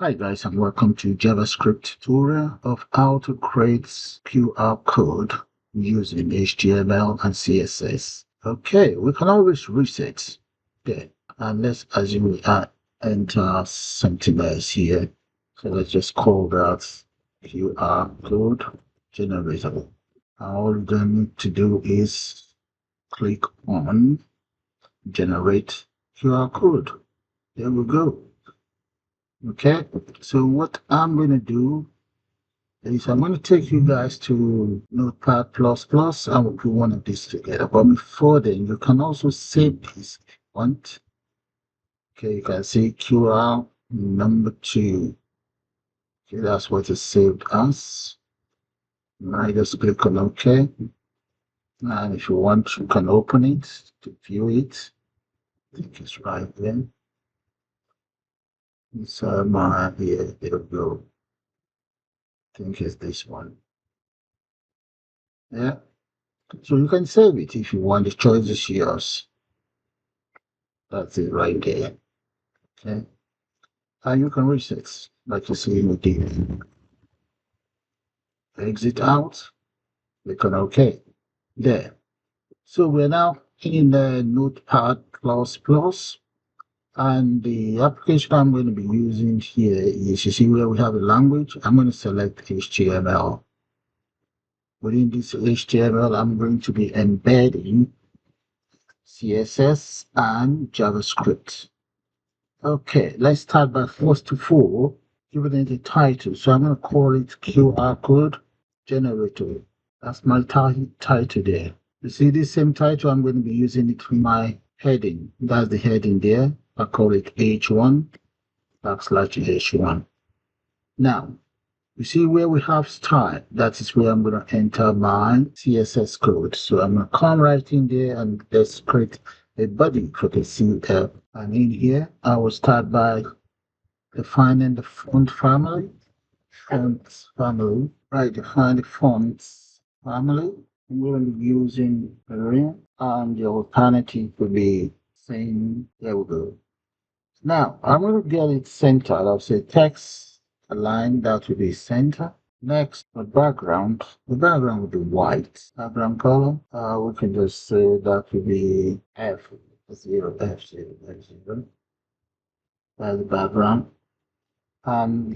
Hi guys, and welcome to JavaScript tutorial of how to create QR code using HTML and CSS. Okay, we can always reset. Okay, and let's assume we enter something else here. So let's just call that QR code generator. All we need to do is click on generate QR code. There we go. Okay, so what I'm going to do is I'm going to take you guys to Notepad++ and we'll put one of these together. But before then, you can also save this if you want. Okay, you can see QR number 2. Okay, that's what it's saved as. I just click on OK. And if you want, you can open it to view it. I think it's right there. It's here, there we go. I think it's this one. Yeah. So you can save it if you want. The choice is yours. That's it right there. Okay. And you can reset, like you see in the game. Exit out. Click on OK. There. So we're now in the Notepad++. And the application I'm going to be using here is, you see where we have a language, I'm going to select HTML. Within this HTML, I'm going to be embedding CSS and JavaScript. Okay, let's start by first of all giving it a title. So I'm going to call it QR code generator. That's my title there. You see this same title, I'm going to be using it for my heading. That's the heading there. I call it H1 /H1. Now, you see where we have style, that is where I'm going to enter my CSS code. So I'm going to come right in there and let's create a body for the CSS. And in here, I will start by defining the font family. Right, define the fonts family. I'm going to be using Arial, and the alternative will be same. There we go. Now, I'm going to get it centered. I'll say text align, that will be center. Next, the background. The background will be white. Background color, we can just say that will be F0, F0, F0. That's the background.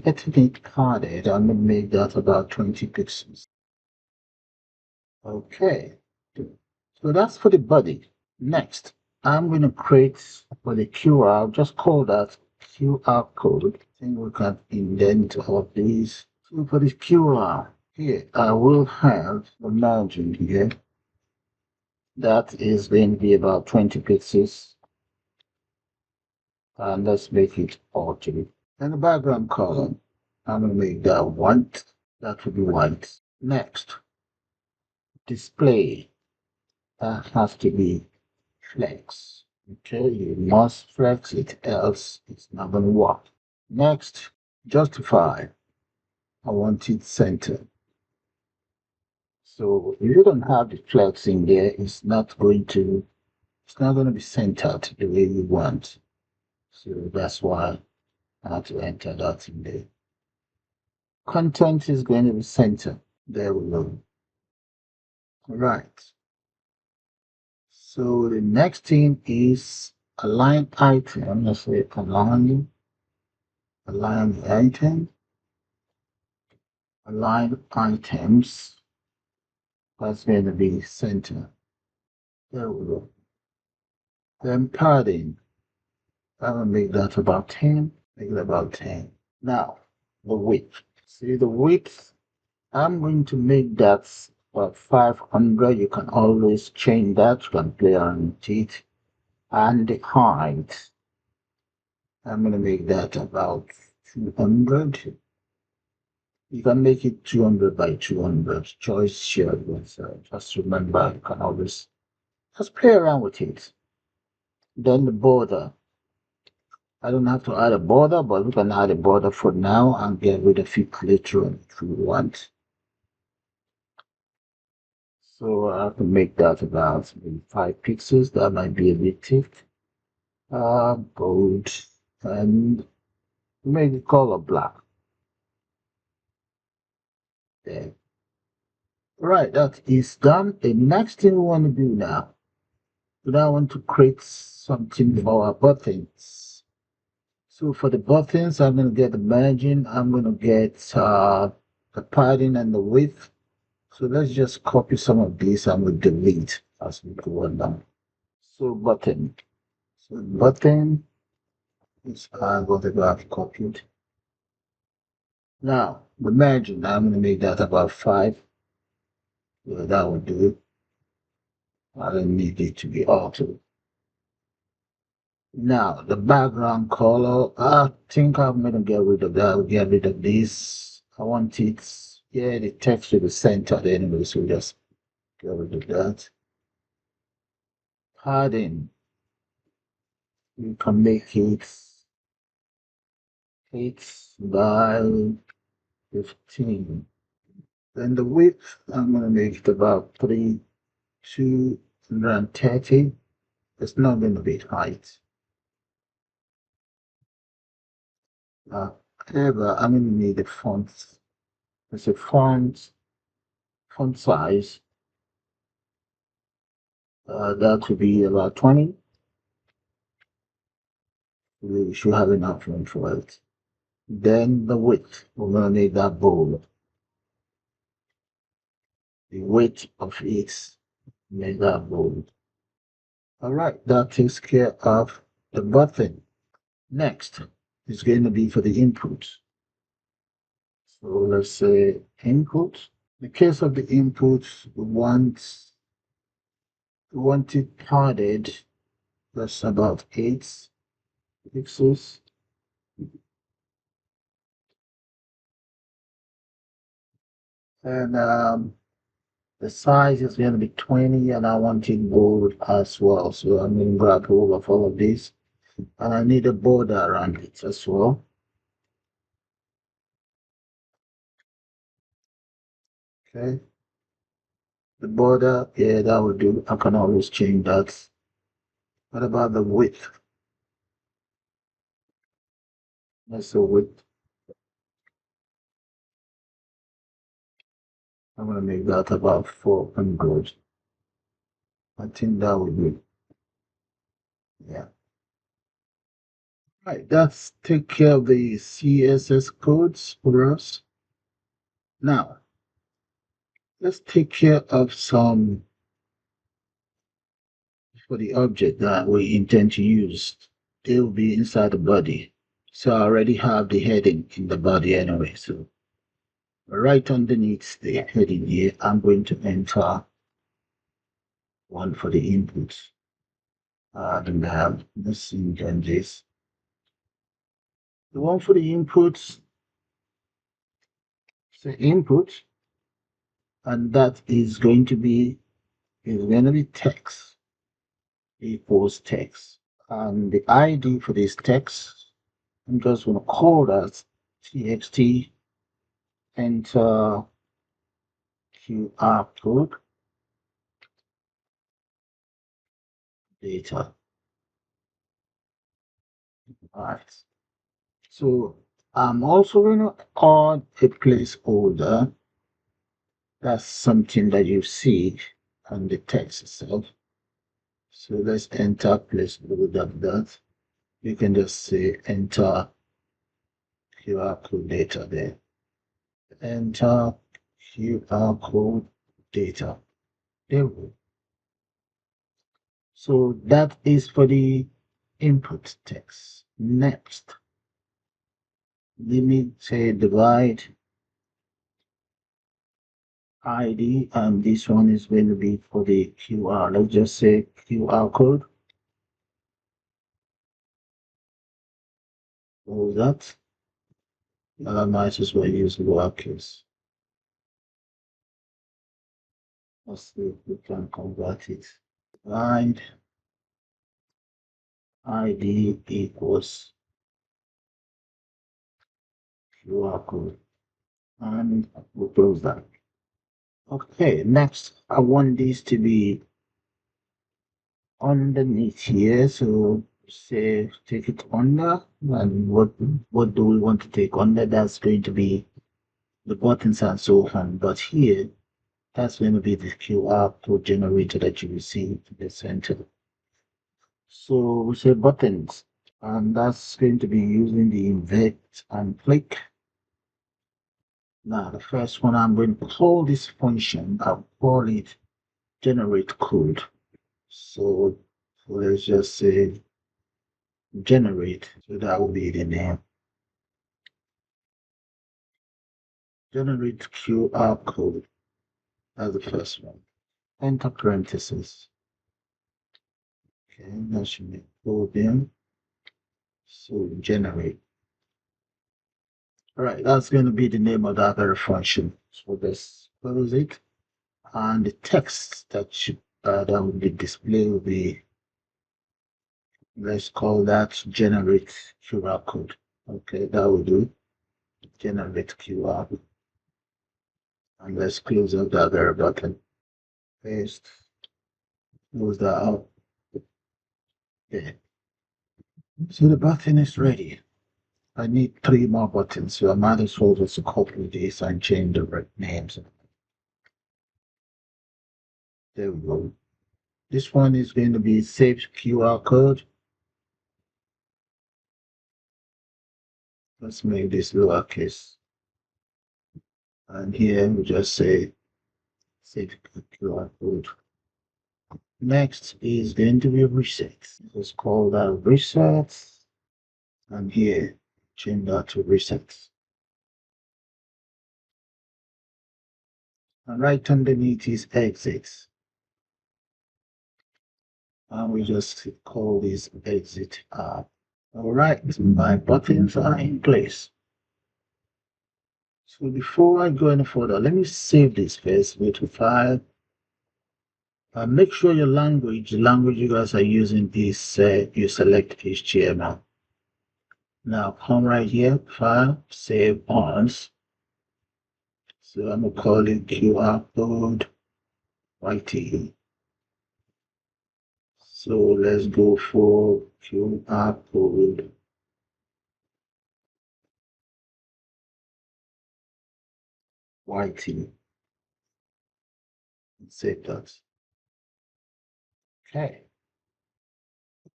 Getting it carded, I'm going to make that about 20 pixels. Okay, so that's for the body. Next, I'm going to create for the QR, I'll just call that QR code. I think we can indent all of these. So for the QR, here I will have the margin here. That is going to be about 20 pixels. And let's make it 40. And the background color, I'm going to make that white. That will be white. Next, display. That has to be flex. Okay, you must flex it, else it's not going to work. Next, justify. I want it centered. So if you don't have the flex in there, it's not going to be centered the way you want. So that's why I have to enter that in there. Content is going to be centered. There we go. Right. So the next thing is align item. Let's say align the item. Align items. That's going to be center. There we go. Then padding. I'm going to make that about 10. Make it about 10. Now, the width. See the width? I'm going to make that about 500. You can always change that. You can play around with it. And the height, I'm going to make that about 200. You can make it 200 by 200. Choice shared with. Just remember, you can always just play around with it. Then the border. I don't have to add a border, but we can add a border for now and get rid of it later on if we want. So I have to make that about maybe 5 pixels. That might be a bit thick. Bold and make the color black. There. Right, that is done. The next thing we want to do now, we now want to create something for our buttons. So for the buttons, I'm going to get the margin. I'm going to get the padding and the width. So let's just copy some of these and we'll delete as we go along. So button. So button is whatever I've copied. Now the margin, I'm going to make that about 5. So that will do it. I don't need it to be altered. Now the background color, I think I'm going to get rid of that. I'll get rid of this. I want it, yeah, the text to be centered anyway, so just get rid of that. Padding, you can make it 8 by 15. Then the width, I'm going to make it about 230. It's not going to be height. However, I'm going to need a font. It's a font size. That would be about 20. We should have enough room for it. Then the width, we're going to make that bold. The width of it, make that bold. All right, that takes care of the button. Next is going to be for the input. So let's say input. In the case of the input, we want it padded. That's about 8 pixels. And the size is going to be 20, and I want it bold as well. So I'm going to grab hold of all of this. And I need a border around it as well. Okay. The border, yeah, that will do. I can always change that. What about the width? That's the width. I'm going to make that about 400. I think that would be, yeah. Right, that's take care of the CSS codes for us. Now, let's take care of some for the object that we intend to use. They will be inside the body. So I already have the heading in the body anyway. So right underneath the heading here, I'm going to enter one for the inputs. Then I have this in this. The one for the inputs, say input, and that is going to be text equals text. And the ID for this text, I'm just going to call that txt, enter QRCode data. All right. So I'm also going to add a placeholder. That's something that you see on the text itself. So let's enter placeholder that. You can just say enter QRCode data there. Enter QRCode data. There we go. So that is for the input text. Next, let me say divide ID, and this one is going to be for the QR. Let's just say QR code. All that. I might as well use lowercase. Let's see if we can convert it. Divide ID equals QR code. And we'll close that. Okay, next I want this to be underneath here. So say take it under, and what do we want to take under? That's going to be the buttons and so on. But here, that's going to be the QR code generator that you will see in the center. So we say buttons, and that's going to be using the invert and click. Now the first one, I'm going to call this function, I'll call it generate code. So let's just say generate, so that will be the name. Generate QR code. That's the first one. Enter parentheses. Okay, that should be code in. So generate. All right, that's going to be the name of that other function. So let's close it. And the text that should that will be displayed will be, let's call that generate QR code. Okay, that will do. Generate QR. And let's close up that other button. Paste. Close that out. Okay. So the button is ready. I need 3 more buttons, so I might as well just copy this and change the right names. There we go. This one is going to be save QR code. Let's make this lowercase. And here we just say save QR code. Next is going to be reset. Let's call that reset. And here, change that to reset. And right underneath is exit. And we just call this exit app. All right, my buttons are in place. So before I go any further, let me save this first with a file. Make sure your language, the language you guys are using is, you select HTML. Now come right here, file, save as. So I'm gonna call it QRCode.js. So let's go for QRCode. YT. Save that. Okay.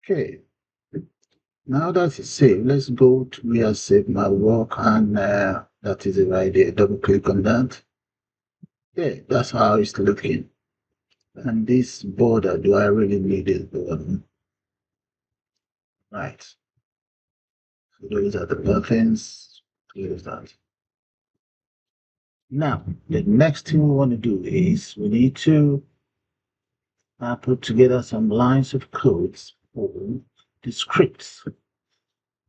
Okay. Now that it's saved, let's go to where I save my work, and that is it right there. Double click on that. Yeah, that's how it's looking. And this border, do I really need this border? Right. So those are the buttons. Close that. Now, the next thing we want to do is we need to put together some lines of codes for the scripts.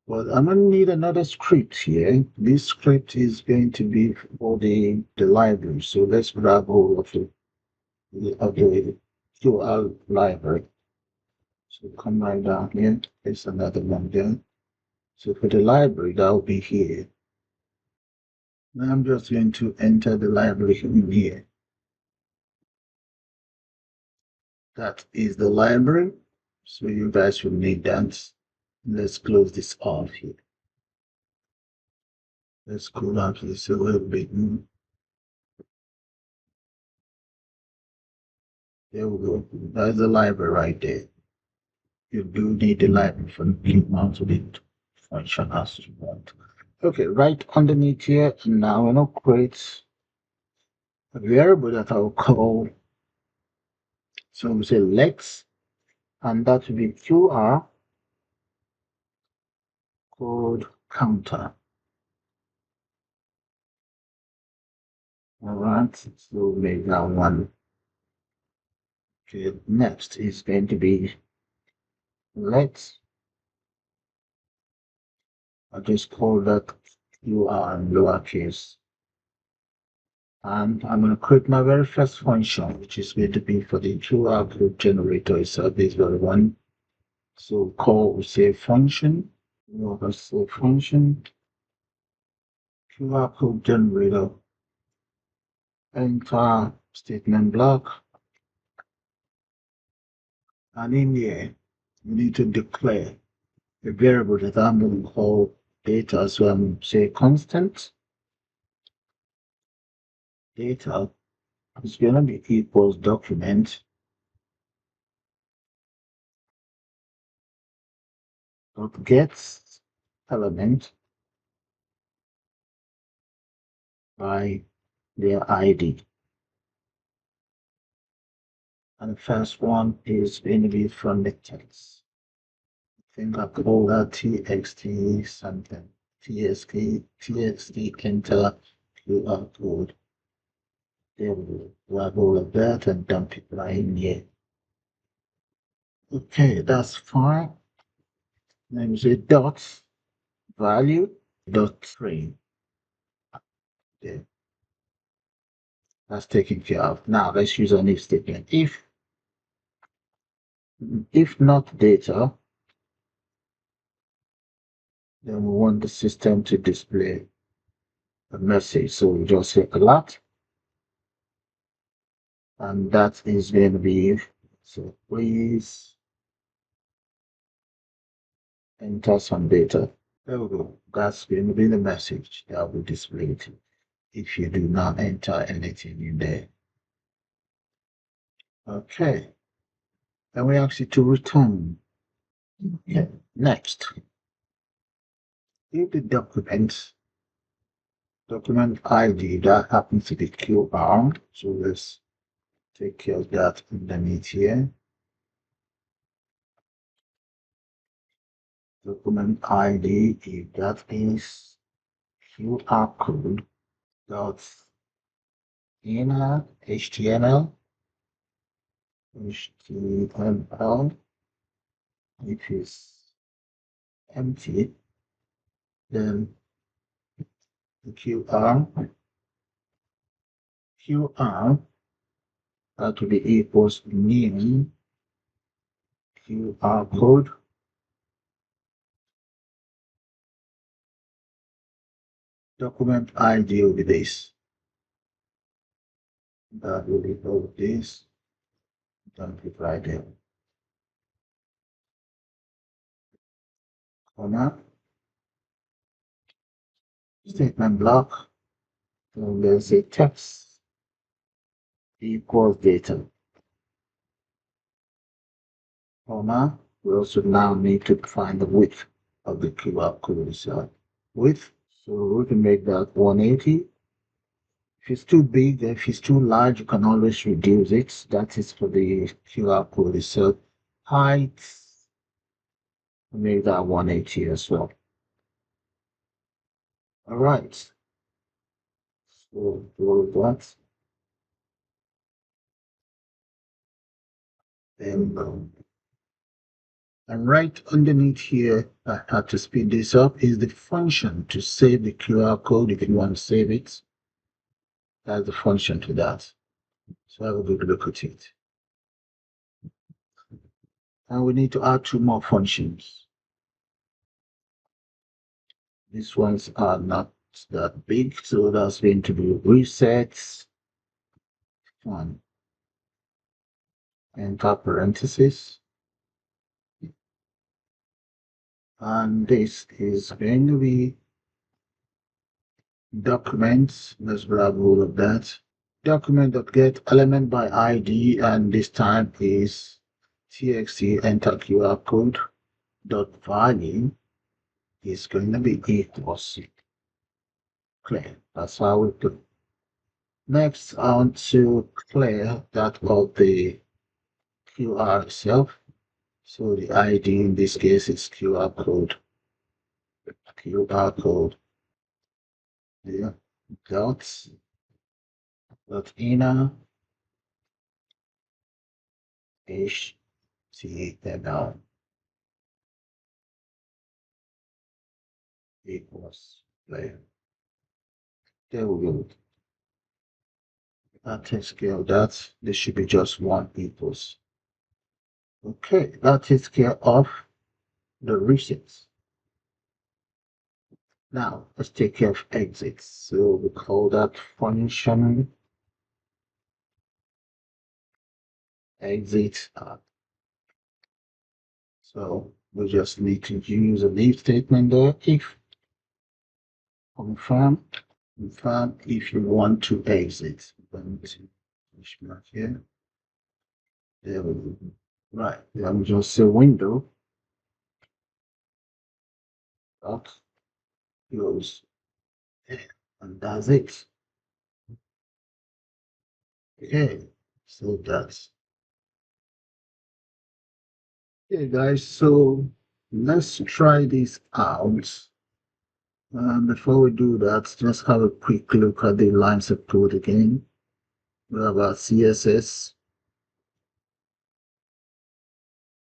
Well, I'm going to need another script here. This script is going to be for the library. So let's grab hold of the QR library. So come right down here. There's another one there. So for the library, that will be here. Now I'm just going to enter the library in here. That is the library. So you guys will need that. Let's close this off here. Let's go down to this a little bit. There we go. That's the library right there. You do need the library for the amount of it function as you want. Okay, right underneath here, now I'm going to create a variable that I'll call, so we say lex, and that will be QR code counter. All right, so make that one. Okay, next is going to be let's, I'll just call that QR in lowercase. And I'm going to create my very first function, which is going to be for the QRCode generator itself. This very one. So call, say function, say function, QRCode generator, enter statement block, and in here, you need to declare a variable that I'm going to call data. So I'm going to say constant data is going to be equals document dot gets element by their ID. And the first one is going to be from the text. I think I call that txt something. txt enter QR code. There we go. Grab all of that and dump it right in here. Okay, that's fine. Then we say dot value dot string. Okay, that's taken care of. Now let's use an if statement. If not data, then we want the system to display a message. So we just say alert, and that is going to be, so please enter some data. There we go. That's going to be the message that will display it if you do not enter anything in there. Okay. And we ask you to return. Okay. Next, if the document ID that happens to be QR, so let's take care of that underneath here. Document ID, if that is QR code dot inner HTML, if it's empty, then the QR that will be equals new QR code document ID will be this. That will be all this. Dump it right there. Comma. Statement block. And then say text equals data. Comma. We also now need to find the width of the QR code itself. Width. So we can make that 180. If it's too big, if it's too large, you can always reduce it. That is for the QR code itself. Height, make that 180 as well. All right. So do that. Then and right underneath here, I had to speed this up, is the function to save the QR code if you want to save it. That's the function to that. So have a good look at it. And we need to add two more functions. These ones are not that big, so that's going to be resets, one, enter parentheses. And this is going to be documents. Let's grab all of that. Document.get element by ID, and this time is txt enter QR code dot value is going to be equals clear. That's how we do. Next, I want to clear that of the QR itself. So the ID in this case is QR code. QR code. Yeah. Dot inner HTML equals clear. There we go. That takes care of that. This should be just one equals. Okay, that takes care of the resets. Now let's take care of exits. So we call that function exit. So We just need to use an if statement there. If confirm if you want to exit. Here. There we go. Right. Let me just say window. Dot close. And that's it. Okay. So that's okay, guys. So let's try this out. Before we do that, just have a quick look at the lines of code again. We have our CSS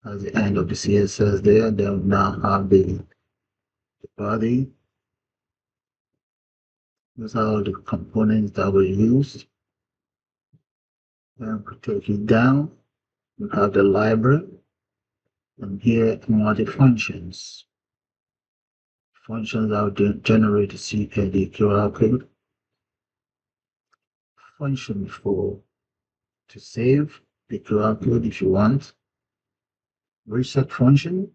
at the end of the CSS there. Then we now have the body. These are all the components that we used. Then we take it down. We have the library. And here are the functions. Functions that will generate the QR code. Function to save the QR code if you want. Reset function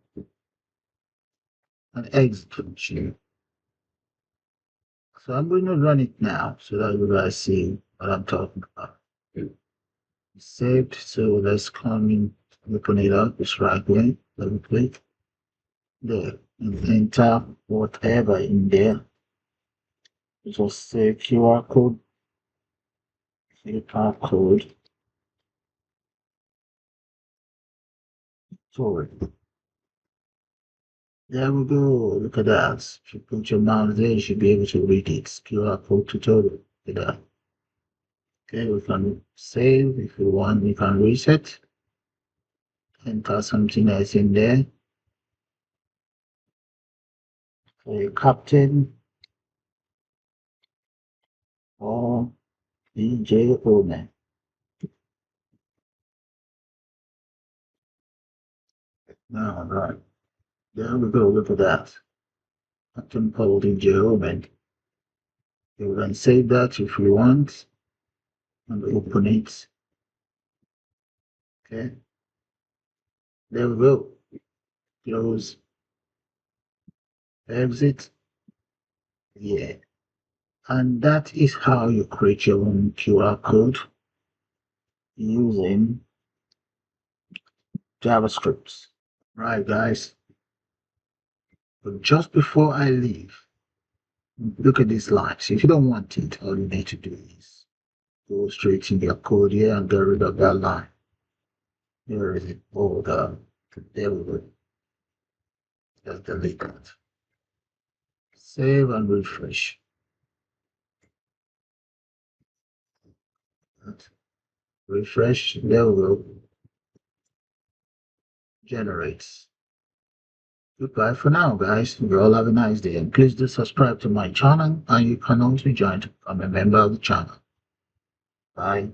and exit function. So I'm going to run it now so that you guys see what I'm talking about. It's saved, so let's come in, open it up, just right way, double click there, and enter whatever in there. Just say QR code. Sorry. There we go. Look at that. If you put your mouse there, you should be able to read it. QR code tutorial. Look at that. Okay, we can save if you want. We can reset. Enter something else in there. Okay, Captain or DJ owner. All right. There we go. Look at that. Captain Paul DJ owner. You can save that if you want and open it. Okay. There we go. Close. Exit. Yeah. And that is how you create your own QR code using JavaScript. Right, guys. But just before I leave, look at these lines. If you don't want it, all you need to do is go straight in your code here and get rid of that line. Here is it. Oh, there we go. Just delete that. Save and refresh. Refresh. There we go. Generates. Goodbye for now, guys. You all have a nice day. And please do subscribe to my channel, and you can also join to become a member of the channel. Bye.